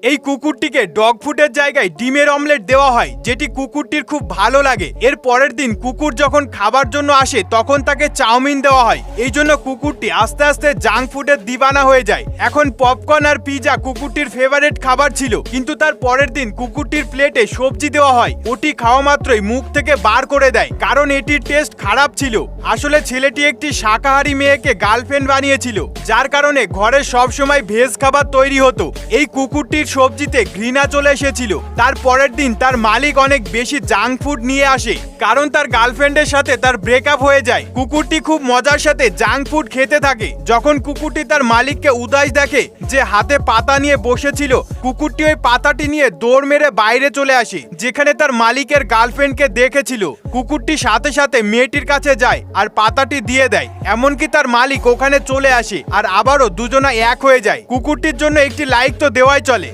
এই কুকুরটিকে ডগ ফুডের জায়গায় ডিমের অমলেট দেওয়া হয়, যেটি কুকুরটির খুব ভালো লাগে। এর পরের দিন কুকুর যখন খাবার জন্য আসে তখন তাকে চাউমিন দেওয়া হয়। এই জন্য কুকুরটি আস্তে আস্তে জাঙ্ক ফুডের দিবানা হয়ে যায়। এখন পপকর্ন আর পিজা কুকুরটির ফেভারিট খাবার ছিল, কিন্তু তার পরের দিন কুকুরটির প্লেটে সবজি দেওয়া হয়। ওটি খাওয়া মাত্রই মুখ থেকে বার করে দেয়, কারণ এটির টেস্ট খারাপ ছিল। আসলে ছেলেটি একটি শাকাহারী মেয়েকে গার্লফ্রেন্ড বানিয়েছিল, যার কারণে ঘরে সবসময় ভেজ খাবার তৈরি হতো। এই কুকুরটির সবজিতে ঘৃণা চলে এসেছিল। তার পরের দিন তার মালিক অনেক বেশি জাঙ্ক ফুড নিয়ে আসে, কারণ তার গার্লফ্রেন্ডের সাথে তার ব্রেকআপ হয়ে যায়। কুকুরটি খুব মজার সাথে জাঙ্ক ফুড খেতে থাকে। যখন কুকুরটি তার মালিককে উদাস দেখে যে হাতে পাতা নিয়ে বসেছিল, কুকুরটি ওই পাতাটি নিয়ে দৌড় মেরে বাইরে চলে আসে, যেখানে তার মালিকের গার্লফ্রেন্ডকে দেখেছিল। কুকুরটি সাথে সাথে মেয়েটির কাছে যায় আর পাতাটি দিয়ে দেয়। এমনকি তার মালিক ওখানে চলে আসে আর আবারও দুজনা এক হয়ে যায়। কুকুরটির জন্য একটি লাইক তো দেওয়াই চলে।